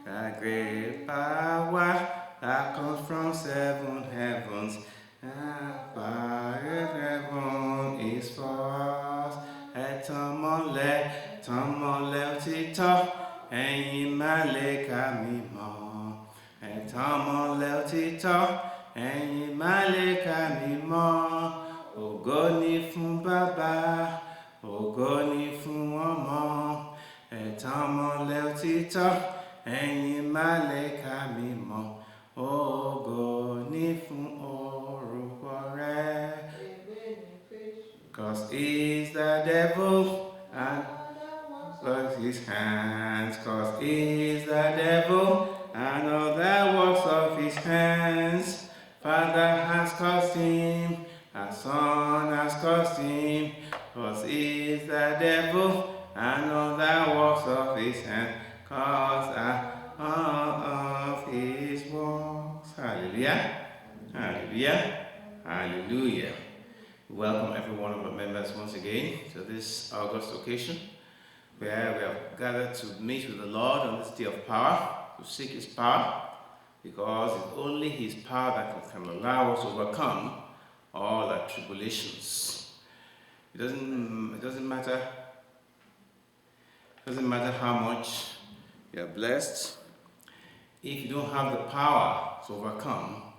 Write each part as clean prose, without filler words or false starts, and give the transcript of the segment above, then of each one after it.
a great power that comes from seven heavens. Fire heaven is for us. Ẹ̀tànmọ́lẹ̀ òtítọ́, ẹ̀yin màlàíkà mímọ́. Ẹ̀tànmọ́lẹ̀ òtítọ́, ẹ̀yin màlàíkà mímọ́. Ògo ni fún Baba, ògo ni fún Ọmọ. Ẹ̀tànmọ́lẹ̀ òtítọ́, ẹ̀yin màlàíkà mímọ́. Ògo ni fún orúkọ rẹ̀. 'Cause he's the devil and works his hands. 'Cause he's the devil and all the works of his hands. Father has caused him, and Son has caused him. 'Cause he's the devil and all the works of his hands. 'Cause all of his works. Hallelujah. Hallelujah. Hallelujah. Welcome every one of our members once again to this August occasion where we have gathered to meet with the Lord on this day of power, to seek his power, because it's only his power that can allow us to overcome all our tribulations. It doesn't matter how much you are blessed. If you don't have the power to overcome,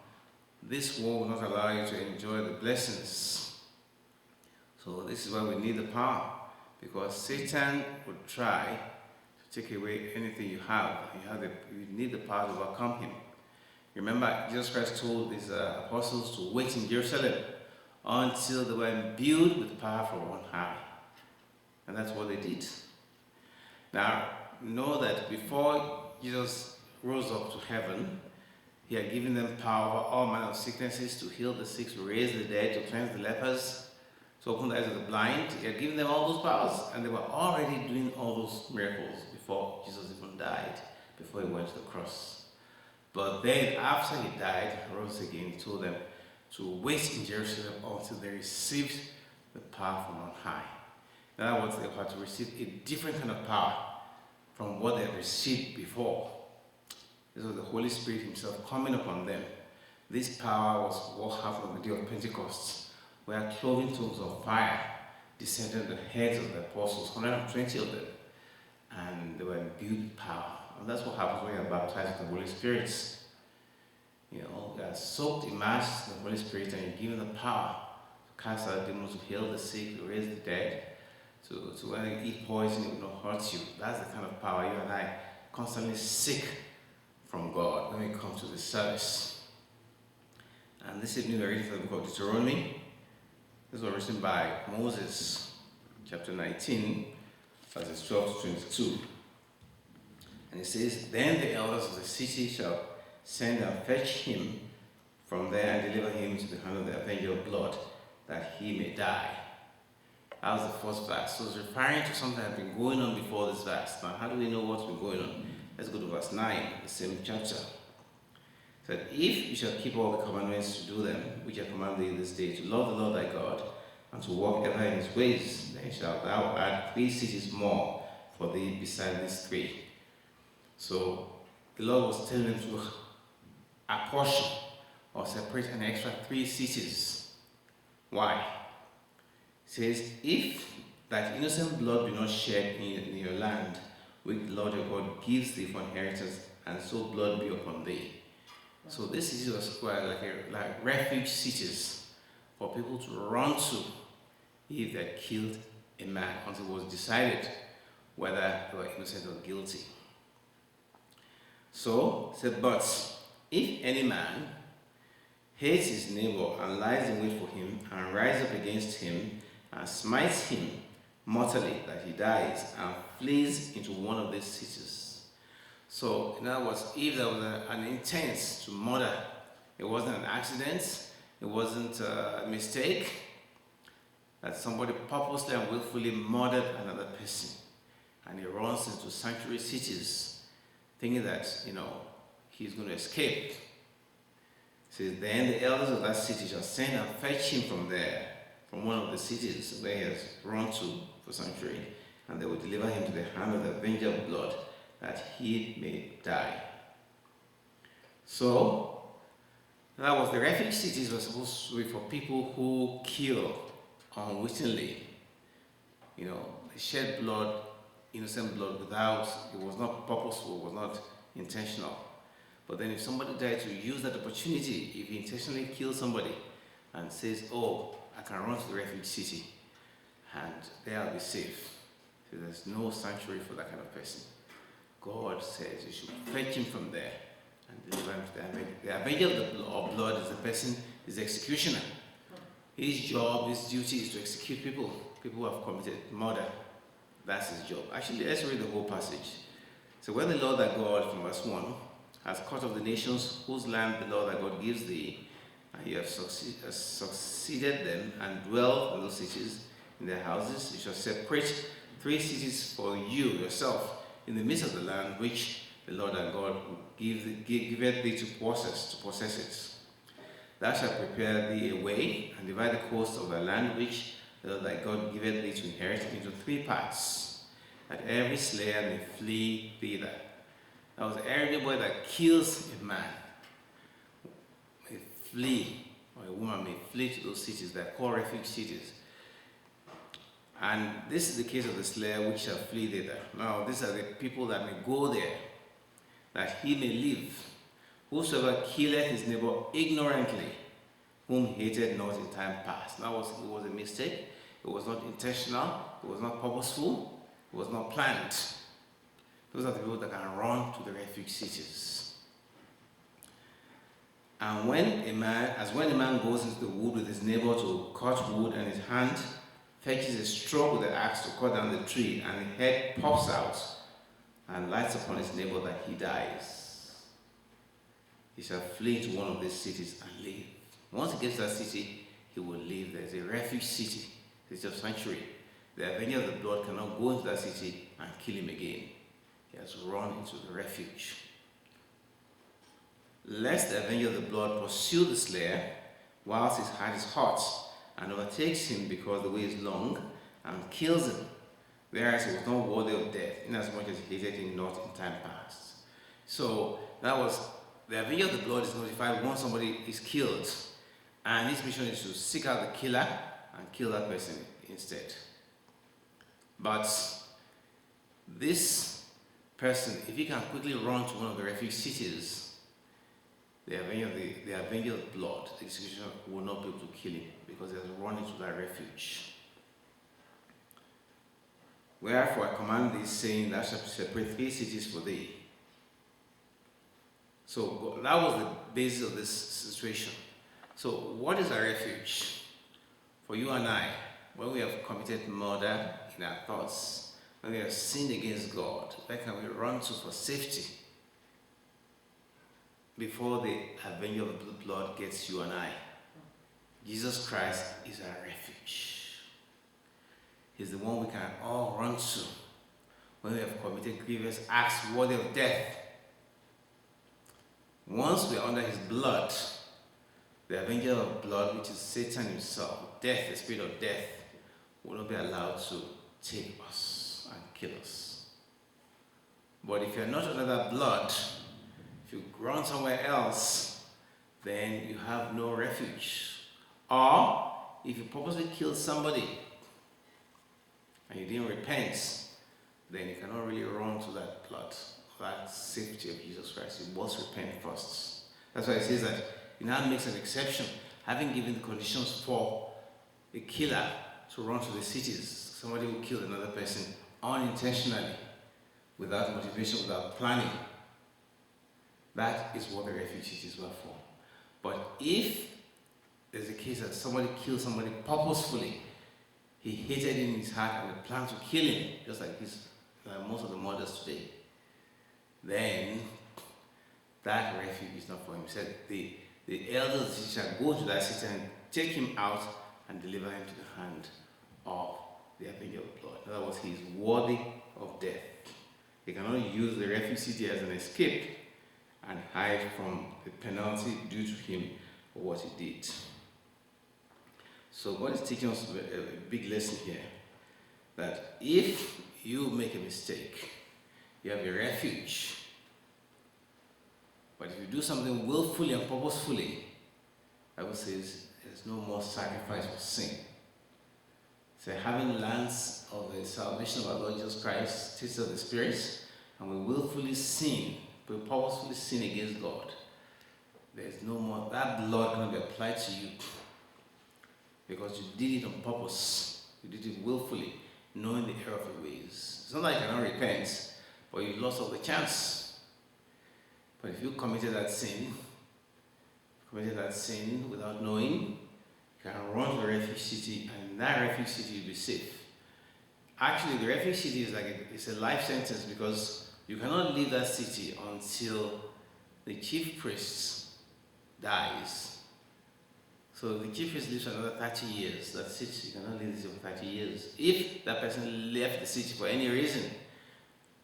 this world will not allow you to enjoy the blessings. So this is why we need the power, because Satan would try to take away anything you have. You need the power to overcome him. Remember, Jesus Christ told his apostles to wait in Jerusalem until they were imbued with power from on high. And that's what they did. Now, know that before Jesus rose up to heaven, he had given them power over all manner of sicknesses, to heal the sick, to raise the dead, to cleanse the lepers, to open the eyes of the blind. He had given them all those powers, and they were already doing all those miracles before Jesus even died, before he went to the cross. But then, after he died, rose again, he told them to wait in Jerusalem until they received the power from on high. In other words, they had to receive a different kind of power from what they had received before. This was the Holy Spirit himself coming upon them. This power was what happened on the day of Pentecost, where cloven tongues of fire descended on the heads of the apostles, 120 of them, and they were imbued with power. And that's what happens when you are baptized with the Holy Spirit. You are soaked, immersed in the Holy Spirit, and you're given the power to cast out demons, to heal the sick, to raise the dead, to when you eat poison, it will not hurt you. That's the kind of power you and I constantly seek from God when we come to this service. And this evening we're reading from the book of Deuteronomy. This was written by Moses, chapter 19, verses 12 to 22. And it says, "Then the elders of the city shall send and fetch him from there and deliver him to the hand of the avenger of blood, that he may die." That was the first verse. So it's referring to something that had been going on before this verse. Now, how do we know what's been going on? Let's go to verse 9, the same chapter. It said, "If you shall keep all the commandments to do them, which I command thee this day, to love the Lord thy God, and to walk ever in his ways, then shalt thou add 3 cities more for thee beside these 3. So the Lord was telling them to apportion or separate an extra 3 cities. Why? It says, "If that innocent blood be not shed in your land, which the Lord your God gives thee for inheritance, and so blood be upon thee." So these cities were like refuge cities for people to run to if they had killed a man until it was decided whether they were innocent or guilty. So, it said, "But if any man hates his neighbor and lies in wait for him and rises up against him and smites him mortally, that he dies, and flees into one of these cities." So, in other words, if there was an intent to murder, it wasn't an accident, it wasn't a mistake, that somebody purposely and willfully murdered another person, and he runs into sanctuary cities, thinking that, he's going to escape. It says, "Then the elders of that city shall send and fetch him from there, from one of the cities where he has run to for sanctuary, and they will deliver him to the hand of the avenger of blood, that he may die. So, that was the refuge cities were supposed to be for people who kill unwittingly. They shed blood, innocent blood, without, it was not purposeful, it was not intentional. But then if somebody died, to use that opportunity, if he intentionally kills somebody and says, oh, I can run to the refuge city and there I'll be safe. So there's no sanctuary for that kind of person. God says you should fetch him from there and deliver him to the avenger. The avenger of blood is the person, is the executioner. His job, his duty is to execute people who have committed murder. That's his job. Actually, let's read the whole passage. So when the Lord thy God, from verse 1, has cut off the nations whose land the Lord thy God gives thee, and you have succeeded them and dwell in those cities, in their houses, you shall separate 3 cities for you yourself in the midst of the land which the Lord thy God giveth thee to possess it. Thou shalt prepare thee a way and divide the coast of the land which the Lord thy God giveth thee to inherit into 3 parts, that every slayer may flee thither. That was everybody that kills a man may flee, or a woman may flee to those cities that are called refuge cities. And this is the case of the slayer which shall flee thither. Now, these are the people that may go there, that he may live. Whosoever killeth his neighbor ignorantly, whom he hated not in time past. Now, it was a mistake. It was not intentional. It was not purposeful. It was not planned. Those are the people that can run to the refuge cities. And when a man goes into the wood with his neighbor to cut wood, and his hand fetches a stroke with the axe to cut down the tree, and the head pops out and lights upon his neighbor, that he dies, he shall flee to one of these cities and live. Once he gets to that city, he will live. There's a refuge city. It's a sanctuary. The avenger of the blood cannot go into that city and kill him again. He has run into the refuge. Lest the avenger of the blood pursue the slayer whilst his heart is hot, and overtakes him because the way is long, and kills him, whereas he was not worthy of death, inasmuch as he hated him not in time past. So that was, the avenger of the blood is notified once somebody is killed, and his mission is to seek out the killer and kill that person instead. But this person, if he can quickly run to one of the refuge cities, the avenger of blood, the executioner, will not be able to kill him because he has run into that refuge. Wherefore I command thee, saying, thou shalt separate 3 cities for thee. So that was the basis of this situation. So what is a refuge? For you and I, when we have committed murder in our thoughts, when we have sinned against God, where can we run to for safety before the avenger of the blood gets you and I? Jesus Christ is our refuge. He's the one we can all run to when we have committed grievous acts worthy of death. Once we are under his blood, the avenger of blood, which is Satan himself, death, the spirit of death, will not be allowed to take us and kill us. But if you're not under that blood, if you run somewhere else, then you have no refuge. Or if you purposely kill somebody and you didn't repent, then you cannot really run to that blood, that safety of Jesus Christ. You must repent first. That's why it says that it now makes an exception, having given the conditions for a killer to run to the cities. Somebody who killed another person unintentionally, without motivation, without planning. That is what the refuge cities were for. But if there's a case that somebody killed somebody purposefully, he hated him in his heart and planned to kill him, just like most of the murders today, then that refuge is not for him. He said the elders shall go to that city and take him out and deliver him to the hand of the avenger of blood. In other words, he is worthy of death. He cannot use the refuge city as an escape and hide from the penalty due to him for what he did. So God is teaching us a big lesson here, that if you make a mistake, you have a refuge. But if you do something willfully and purposefully, the Bible says there's no more sacrifice for sin. So having lands of the salvation of our Lord Jesus Christ, taste of the Spirit, and we willfully sin, we purposefully sin against God, there's no more, that blood cannot be applied to you because you did it on purpose. You did it willfully, knowing the error of your ways. It's not like you cannot repent, but you lost all the chance. But if you committed that sin without knowing, you can run to the refuge city, and in that refuge city you'll be safe. Actually, the refuge city is it's a life sentence because you cannot leave that city until the chief priest dies. So the chief priest lives for another 30 years. That's it. You cannot leave the city for 30 years. If that person left the city for any reason,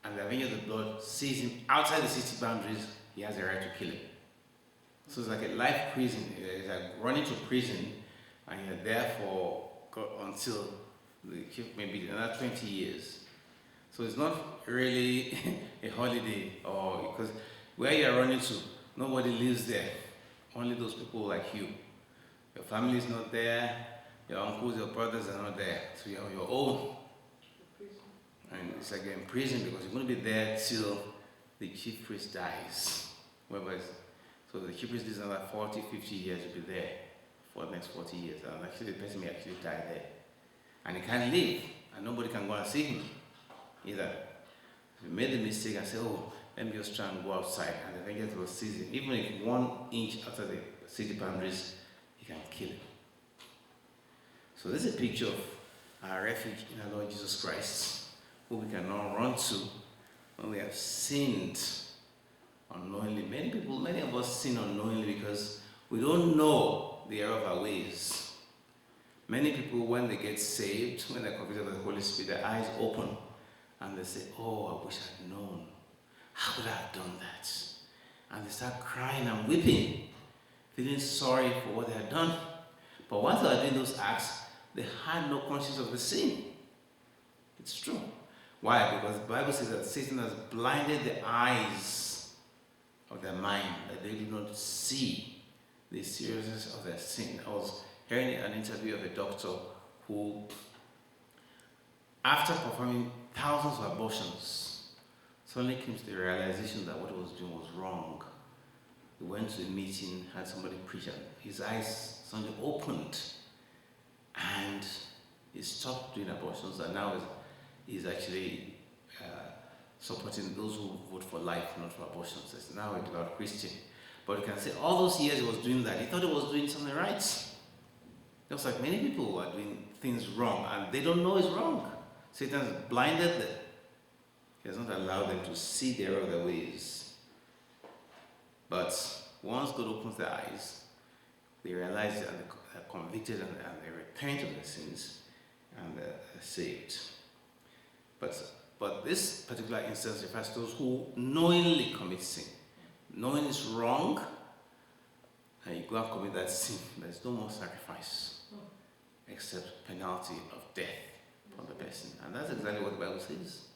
and the Avenger of the Blood sees him outside the city boundaries, he has a right to kill him. So it's like a life prison. It's like running to prison, and you're there until the chief maybe another 20 years. So it's not really a holiday, or because where you're running to, nobody lives there. Only those people like you. Your family is not there, your uncles, your brothers are not there. So you're on your own. And it's like you're in prison because you're going to be there till the chief priest dies. So the chief priest lives another 40, 50 years, you'll be there for the next 40 years. And actually the person may actually die there. And he can't leave, and nobody can go and see him either. If you made the mistake and say, oh, let me just try and go outside, and the vengeance will seize him. Even if 1 inch after the city boundaries, he can kill him. So this is a picture of our refuge in our Lord Jesus Christ, who we can now run to when we have sinned unknowingly. Many of us sin unknowingly because we don't know the error of our ways. Many people, when they get saved, when they're convicted of the Holy Spirit, their eyes open and they say, oh, I wish I'd known. How could I have done that? And they start crying and weeping, feeling sorry for what they had done. But once they were doing those acts, they had no conscience of the sin. It's true. Why? Because the Bible says that Satan has blinded the eyes of their mind, that they do not see the seriousness of their sin. I was hearing an interview of a doctor who, after performing thousands of abortions, suddenly came to the realization that what he was doing was wrong. He went to a meeting, had somebody preach, and his eyes suddenly opened, and he stopped doing abortions, and now he's actually supporting those who vote for life, not for abortions. He's now a devout Christian. But you can say all those years he was doing that, he thought he was doing something right. Just like many people who are doing things wrong, and they don't know it's wrong. Satan has blinded them. He has not allowed them to see the error of their ways. But once God opens their eyes, they realize that they're convicted and they repent of their sins and they're saved. But this particular instance refers to those who knowingly commit sin. Knowing it's wrong, and you go and commit that sin, there's no more sacrifice except penalty of death for the person. And that's exactly what the Bible says.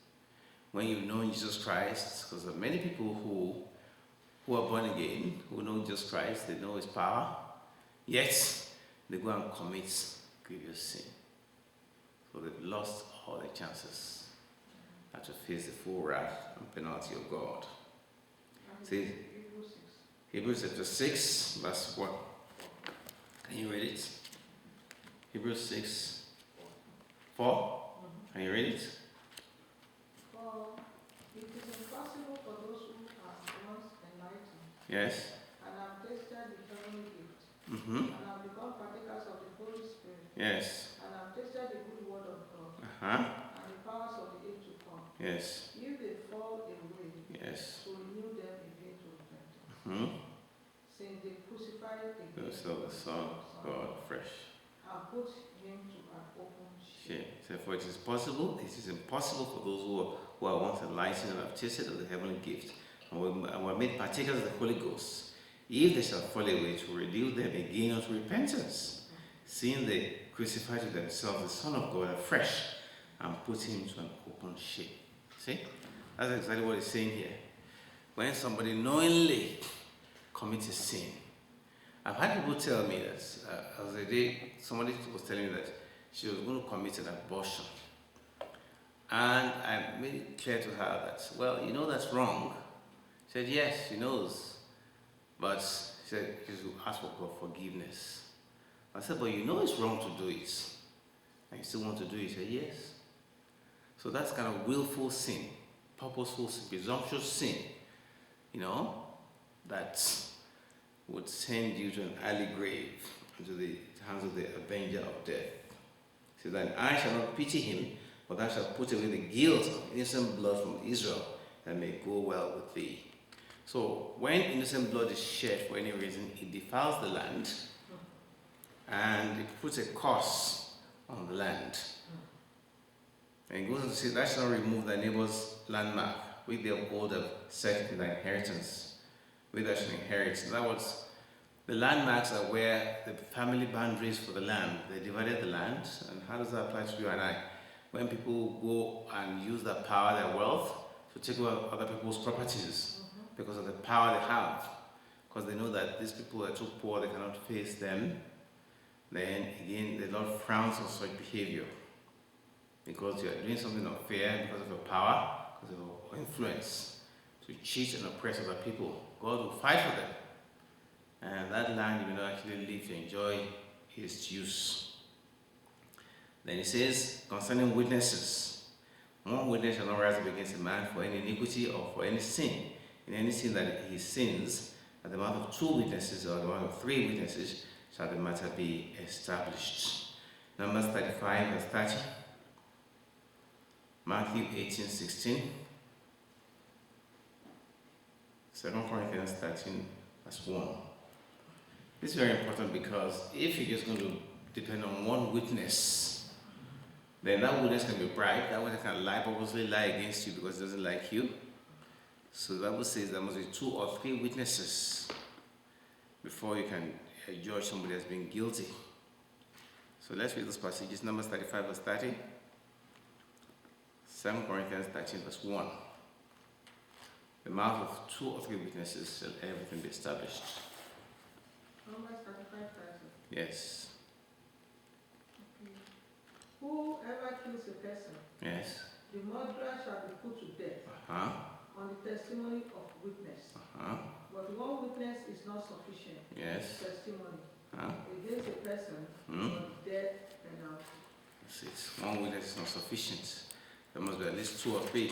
When you know Jesus Christ, because there are many people who are born again, who know Jesus Christ, they know his power, yet they go and commit grievous sin. So they've lost all their chances to face the full wrath and penalty of God. See, Hebrews chapter 6, verse 1. Can you read it? Hebrews 6, 4. Can you read it? For it is impossible for those who are once enlightened, Yes. and have tasted the heavenly gift, Mm-hmm. and have become partakers of the Holy Spirit, Yes. and have tasted the good word of God, Uh-huh. and the powers of the age to come. Yes. If they fall away, Yes. to renew them again to repentance, Mm-hmm. since they crucified again So the Son of God fresh. and put him to an open shame. So for it is possible, it is impossible for those who are once enlightened and have tasted of the heavenly gift and were made partakers of the Holy Ghost, if they shall fall away, to renew them again unto repentance, seeing they crucified to themselves the Son of God afresh and put him to an open shame. See? That's exactly what he's saying here. When somebody knowingly commits a sin. I've had people tell me that, as a day, somebody was telling me that she was going to commit an abortion. And I made it clear to her that, well, you know that's wrong. She said, yes, she knows. But she said, she should ask for God forgiveness. I said, but you know it's wrong to do it. And you still want to do it? She said, yes. So that's kind of willful sin, purposeful sin, presumptuous sin, that would send you to an early grave, into the hands of the avenger of death. He said, then I shall not pity him, but thou shalt put away the guilt of innocent blood from Israel, that may go well with thee. So when innocent blood is shed for any reason, it defiles the land, and it puts a curse on the land. And it goes on to say, thou shalt not remove thy neighbor's landmark, which they uphold have set in thy inheritance, which thou shalt inherit. In other words, the landmarks are where the family boundaries for the land. They divided the land, and how does that apply to you and I? When people go and use their power, their wealth, to take over other people's properties because of the power they have, because they know that these people are too poor, they cannot face them, then again, the Lord frowns on such behavior. Because you are doing something unfair because of your power, because of your influence, to cheat and oppress other people. God will fight for them. And that land you will not actually live to enjoy its use. Then he says, concerning witnesses, one witness shall not rise up against a man for any iniquity or for any sin. In any sin that he sins, at the mouth of 2 witnesses or the mouth of 3 witnesses shall the matter be established. Numbers 35 verse 30. Matthew 18:16. 2 Corinthians 13 verse 1. This is very important because if you're just going to depend on one witness, then that witness can be bribed. That witness can purposely lie against you because it doesn't like you. So the Bible says there must be 2 or 3 witnesses before you can judge somebody as being guilty. So let's read this passage. It's Numbers 35 verse 30. 2 Corinthians 13 verse 1. The mouth of 2 or 3 witnesses shall everything be established. Numbers 35:30. Yes. Okay. Whoever kills a person, Yes. the murderer shall be put to death on the testimony of witness. But one witness is not sufficient. Yes. Testimony against a person for death penalty. One witness is not sufficient. There must be at least 2 or 3.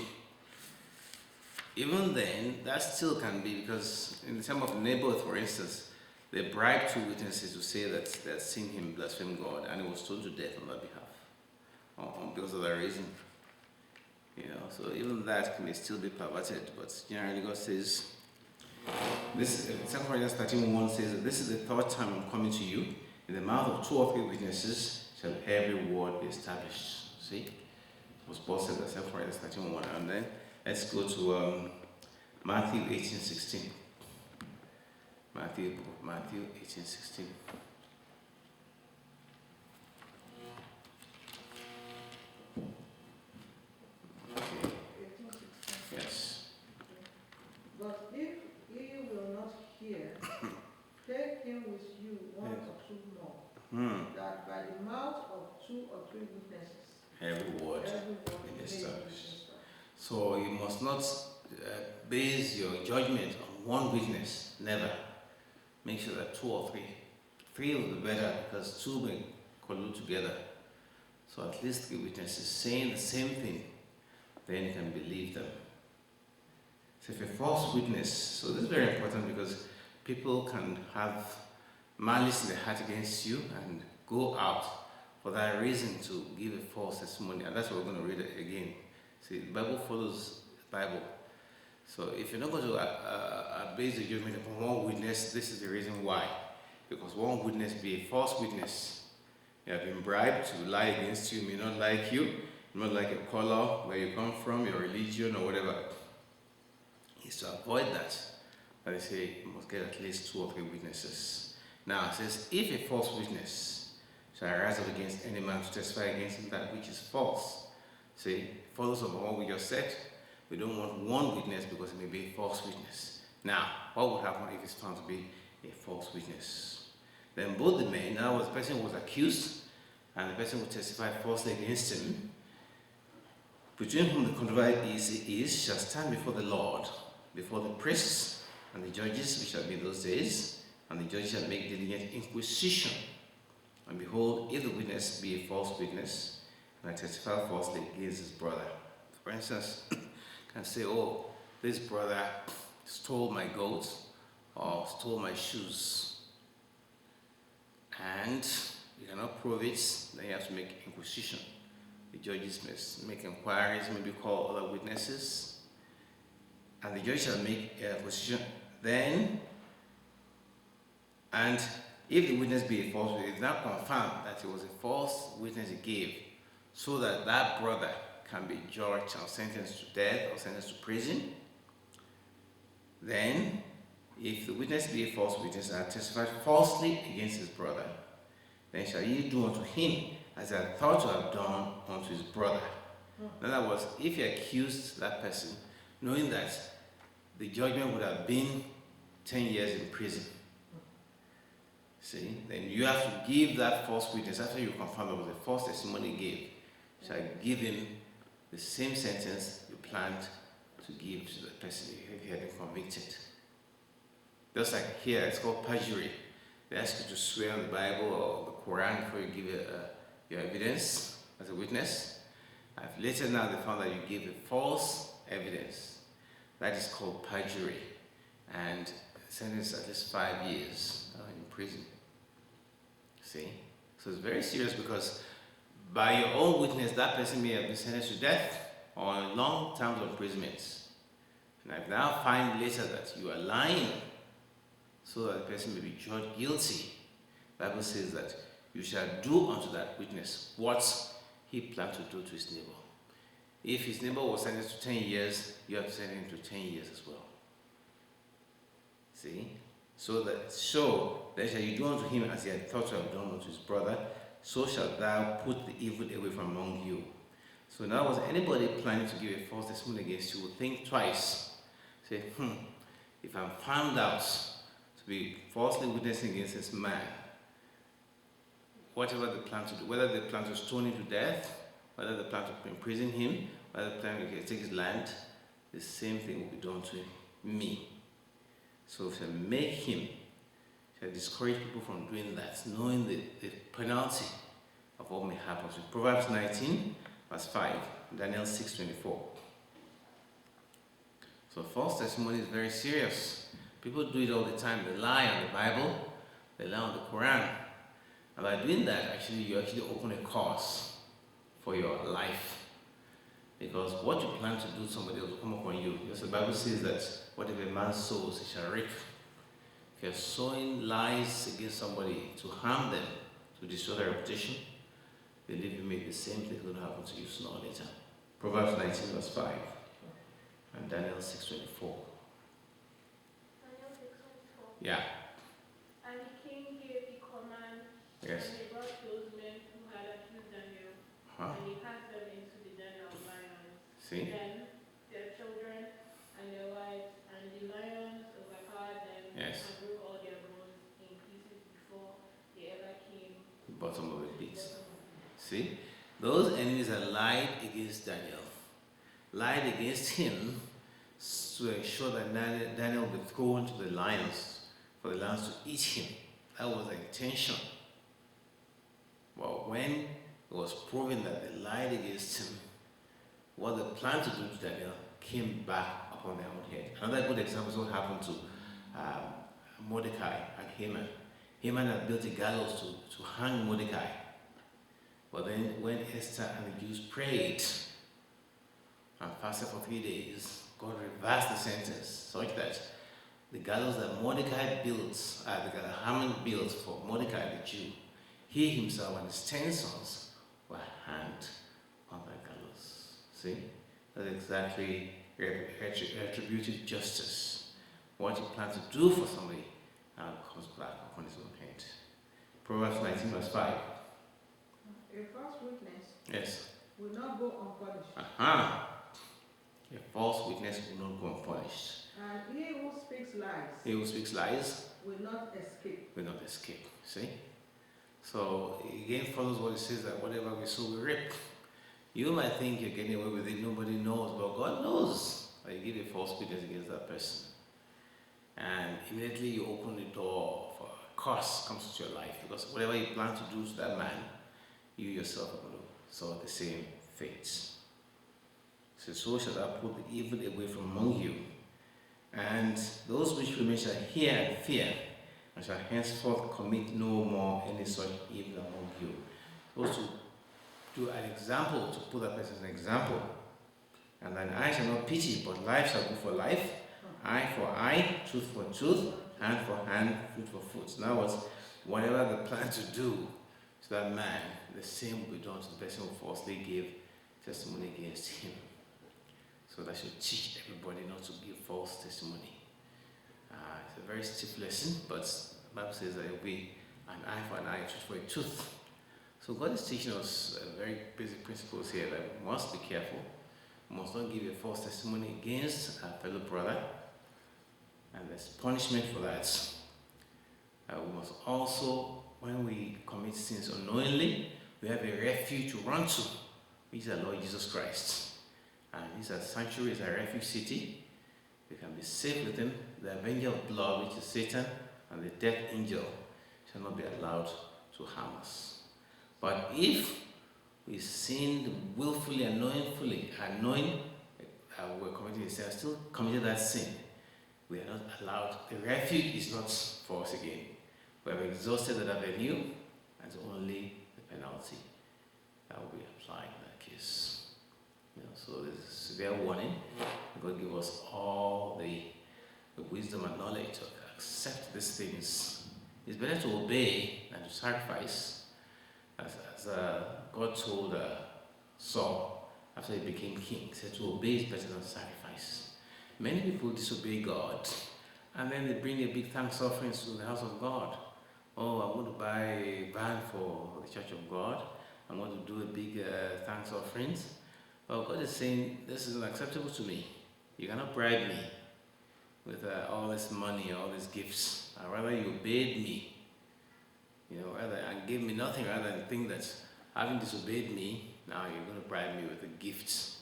Even then, that still can be, because in the time of Naboth, for instance, they bribed 2 witnesses to say that they had seen him blaspheme God, and he was stoned to death on their behalf, because of that reason. So even that may still be perverted, but generally God says, this 2 Corinthians 13:1 says that this is the 3rd time I'm coming to you. In the mouth of 2 or 3 witnesses shall every word be established. See? Was Paul said that 2 Corinthians 13:1. And then let's go to Matthew 18:16. Matthew 18:16. Okay. 18:16. Yes. But if ye will not hear, take him with you 1 or 2 more, that by the mouth of 2 or 3 witnesses Every word may be established. So you must not base your judgment on one witness. Never. Make sure that 2 or 3. 3 will be better because 2 may collude together. So at least 3 witnesses saying the same thing, then you can believe them. So if a false witness, so this is very important because people can have malice in their heart against you and go out for that reason to give a false testimony. And that's what we're going to read again. See, the Bible follows the Bible. So if you're not going to base the judgment upon one witness, this is the reason why. Because one witness be a false witness. You have been bribed to lie against you, may not like you, not like your color, where you come from, your religion, or whatever. It's to avoid that. But they say you must get at least 2 or 3 witnesses. Now it says, if a false witness shall rise up against any man to testify against him that which is false. See, follows up on what we just said. We don't want one witness because it may be a false witness. Now, what would happen if it's found to be a false witness? Then both the men, now the person was accused and the person who testified falsely against him, between whom the controversy is, shall stand before the Lord, before the priests and the judges, which shall be in those days, and the judges shall make diligent inquisition. And behold, if the witness be a false witness, and I testify falsely against his brother. For instance, can say, oh, this brother stole my goats or stole my shoes, and you cannot prove it, then you have to make inquisition. The judges must make inquiries, maybe call other witnesses, and the judge shall make a inquisition. Then, and if the witness be a false witness, it's now confirmed that it was a false witness he gave, so that that brother can be judged or sentenced to death or sentenced to prison. Then, if the witness be a false witness and testified falsely against his brother, then shall ye do unto him as I thought to have done unto his brother. In other words, if you accused that person, knowing that the judgment would have been 10 years in prison, see, then you have to give that false witness, after you confirm it was a false testimony he gave, shall give him the same sentence you planned to give to the person if he had been convicted. Just like here, it's called perjury. They ask you to swear on the Bible or the Quran before you give your evidence as a witness. And later now they found that you gave a false evidence. That is called perjury, and sentenced at least 5 years in prison. See? So it's very serious, because by your own witness, that person may have been sentenced to death or long terms of imprisonment. And I now find later that you are lying so that the person may be judged guilty. The Bible says that you shall do unto that witness what he planned to do to his neighbor. If his neighbor was sentenced to 10 years, you have to send him to 10 years as well. See? So then shall you do unto him as he had thought to have done unto his brother, so shalt thou put the evil away from among you. So now, was anybody planning to give a false testimony against you will think twice. Say, if I'm found out to be falsely witnessing against this man, whatever they plan to do, whether they plan to stone him to death, whether they plan to imprison him, whether they plan to take his land, the same thing will be done to me. So shall make him, shall discourage people from doing that, knowing the penalty of what may happen. So Proverbs 19, verse 5, Daniel 6:24. So false testimony is very serious. People do it all the time. They lie on the Bible, they lie on the Quran. And by doing that, you actually open a cause for your life. Because what you plan to do, somebody else will come upon you. Because the Bible says that whatever a man sows, he shall reap. If you're sowing lies against somebody to harm them, to destroy their reputation, believe me, the same thing is going to happen to you sooner or later. Proverbs 19, verse 5, and Daniel 6:24. Daniel 6:24. Yeah. And the king gave the command, Yes. and they brought those men who had accused Daniel, and they cast them into the den of lions. See? Then their children and their wives and the lions overpowered them, Yes. and broke all their bones in pieces before they ever came The bottom of the to the pit. bottom of the pit. See? Those enemies that lied against Daniel, lied against him to ensure that Daniel would go into the lions, for the lions to eat him. That was the intention. But when it was proven that they lied against him, what they planned to do to Daniel came back upon their own head. Another good example is what happened to Mordecai and Haman. Haman had built a gallows to hang Mordecai. But then when Esther and the Jews prayed and fasted for 3 days, God reversed the sentence such that the gallows that Mordecai built, the Haman built for Mordecai the Jew, he himself and his 10 sons were hanged on that gallows. See? That's exactly retributive justice. What you plan to do for somebody now comes back upon his own head. Proverbs 19, verse 5. A false witness Yes. will not go unpunished. Aha. A false witness will not go unpunished. And he who speaks lies He who speaks lies will not escape. will not escape. See? So again follows what it says that whatever we sow, we reap. You might think you're getting away with it, nobody knows, but God knows that you give a false witness against that person. And immediately you open the door for a curse comes into your life, because whatever you plan to do to that man, you yourself are going to suffer the same fate. So shall I put the evil away from among you, and those which remain shall hear and fear, and shall henceforth commit no more any such evil among you. Supposed to do an example, to put that person as an example. And thine eye shall not pity, but life shall go for life, eye for eye, tooth for tooth, hand for hand, foot for foot. In other words, whatever they plan to do to that man, the same will be done to the person who falsely gave testimony against him. So that should teach everybody not to give false testimony. It's a very stiff lesson, but the Bible says that it will be an eye for an eye, tooth for a tooth. So God is teaching us very basic principles here that we must be careful. We must not give a false testimony against our fellow brother, and there's punishment for that. We must also, when we commit sins unknowingly, we have a refuge to run to, which is our Lord Jesus Christ. And he's a sanctuary, is a refuge city. We can be safe with him. The avenger of blood, which is Satan, and the death angel shall not be allowed to harm us. But if we sin willfully and knowing we're committing a sin, still committed that sin, we are not allowed. The refuge is not for us again. We have exhausted that avenue, and it's only the penalty that will be applied in that case. So there's a severe warning. God give us all the wisdom and knowledge to accept these things. It's better to obey than to sacrifice. As God told Saul after he became king, he said to obey is better than sacrifice. Many people disobey God, and then they bring a big thanks offerings to the house of God. Oh, I'm going to buy a van for the church of God. I'm going to do a big thanks offerings. Well, God is saying, this is unacceptable to me. You cannot bribe me with all this money, all these gifts. I'd rather you obeyed me, and gave me nothing rather than think that having disobeyed me, now you're going to bribe me with the gifts.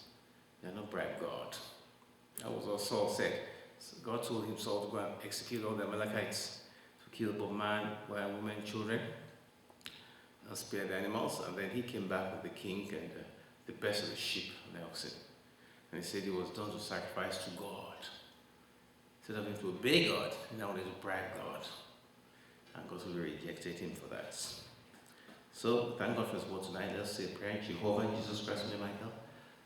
You're not bribe God. That was what Saul said. So God told him, Saul, to go and execute all the Amalekites, to kill both man, women, children, and spare the animals. And then he came back with the king and the best of the sheep and the oxen. And he said it was done to sacrifice to God. Instead of him to obey God, he now wanted to bribe God. And God will rejected him for that. So, thank God for his word tonight. Let's say a prayer. Jehovah, Jesus Christ, Michael,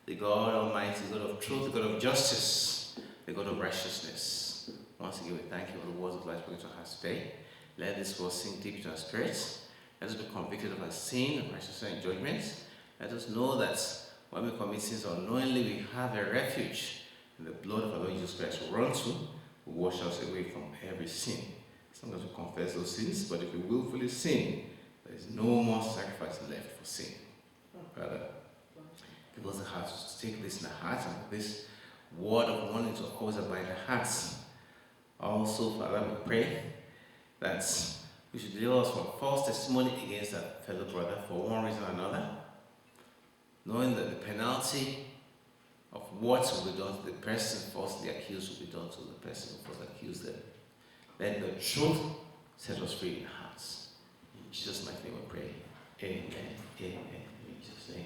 the God Almighty, the God of truth, the God of justice, the God of righteousness. Once again, we thank you for the words of life spoken to our hearts today. Let this word sink deep into our spirits. Let us be convicted of our sin and righteousness and judgment. Let us know that when we commit sins unknowingly, we have a refuge in the blood of our Lord Jesus Christ will run to, will wash us away from every sin. As long as we confess those sins, but if we willfully sin, there is no more sacrifice left for sin. Father, give us the heart to take this in the heart, and this word of warning to always abide in the hearts. Also, Father, we pray that we should deliver us from false testimony against our fellow brother for one reason or another, knowing that the penalty of what will be done to the person falsely accused will be done to the person who falsely accused them. Let the truth set us free in our hearts. In Jesus' mighty name we pray. Amen. Amen. In Jesus' name.